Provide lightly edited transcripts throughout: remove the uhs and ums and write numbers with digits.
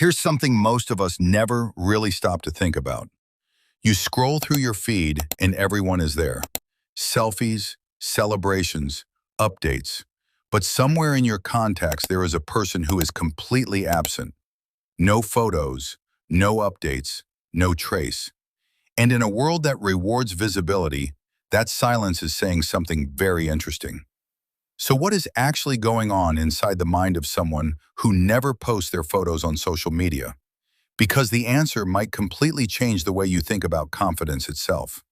Here's something most of us never really stop to think about. You scroll through your feed and everyone is there. Selfies, celebrations, updates. But somewhere in your contacts there is a person who is completely absent. No photos, no updates, no trace. And in a world that rewards visibility, that silence is saying something very interesting. So what is actually going on inside the mind of someone who never posts their photos on social media? Because the answer might completely change the way you think about confidence itself.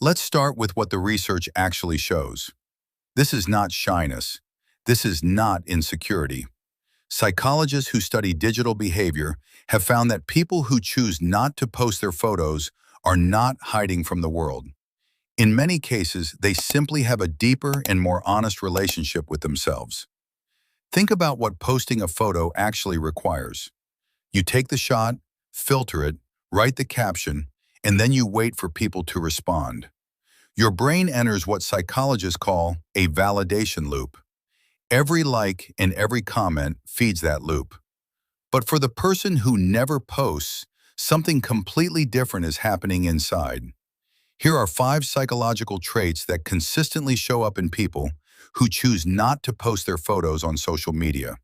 Let's start with what the research actually shows. This is not shyness. This is not insecurity. Psychologists who study digital behavior have found that people who choose not to post their photos are not hiding from the world. In many cases, they simply have a deeper and more honest relationship with themselves. Think about what posting a photo actually requires. You take the shot, filter it, write the caption, and then you wait for people to respond. Your brain enters what psychologists call a validation loop. Every like and every comment feeds that loop. But for the person who never posts, something completely different is happening inside. Here are 5 psychological traits that consistently show up in people who choose not to post their photos on social media.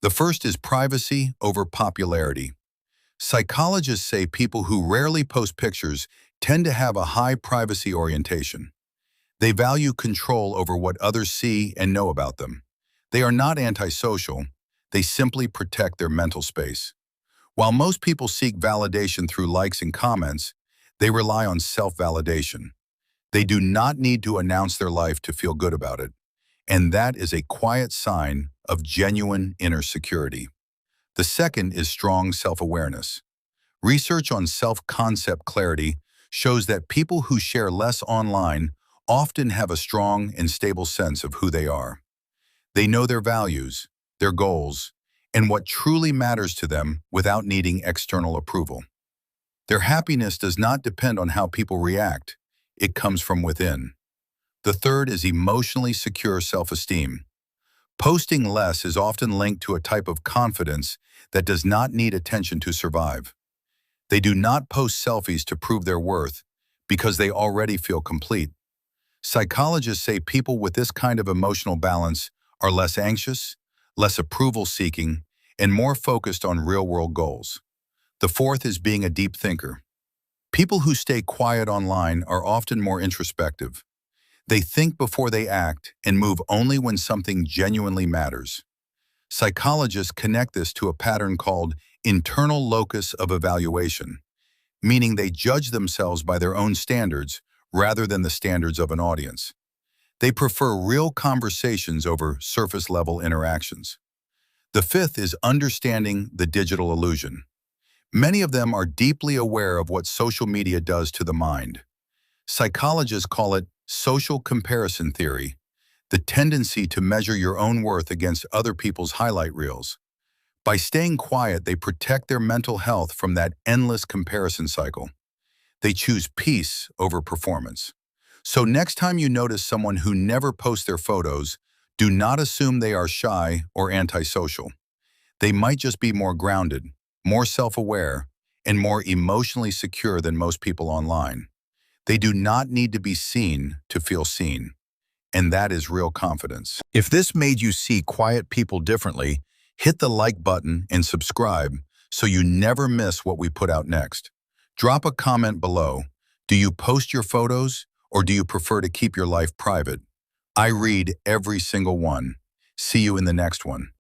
The first is privacy over popularity. Psychologists say people who rarely post pictures tend to have a high privacy orientation. They value control over what others see and know about them. They are not antisocial, they simply protect their mental space. While most people seek validation through likes and comments, they rely on self-validation. They do not need to announce their life to feel good about it. And that is a quiet sign of genuine inner security. The second is strong self-awareness. Research on self-concept clarity shows that people who share less online often have a strong and stable sense of who they are. They know their values, their goals, and what truly matters to them without needing external approval. Their happiness does not depend on how people react. It comes from within. The third is emotionally secure self-esteem. Posting less is often linked to a type of confidence that does not need attention to survive. They do not post selfies to prove their worth because they already feel complete. Psychologists say people with this kind of emotional balance are less anxious, less approval-seeking, and more focused on real-world goals. The fourth is being a deep thinker. People who stay quiet online are often more introspective. They think before they act and move only when something genuinely matters. Psychologists connect this to a pattern called internal locus of evaluation, meaning they judge themselves by their own standards rather than the standards of an audience. They prefer real conversations over surface-level interactions. The fifth is understanding the digital illusion. Many of them are deeply aware of what social media does to the mind. Psychologists call it social comparison theory, the tendency to measure your own worth against other people's highlight reels. By staying quiet, they protect their mental health from that endless comparison cycle. They choose peace over performance. So next time you notice someone who never posts their photos, do not assume they are shy or antisocial. They might just be more grounded, more self-aware, and more emotionally secure than most people online. They do not need to be seen to feel seen. And that is real confidence. If this made you see quiet people differently, hit the like button and subscribe so you never miss what we put out next. Drop a comment below. Do you post your photos or do you prefer to keep your life private? I read every single one. See you in the next one.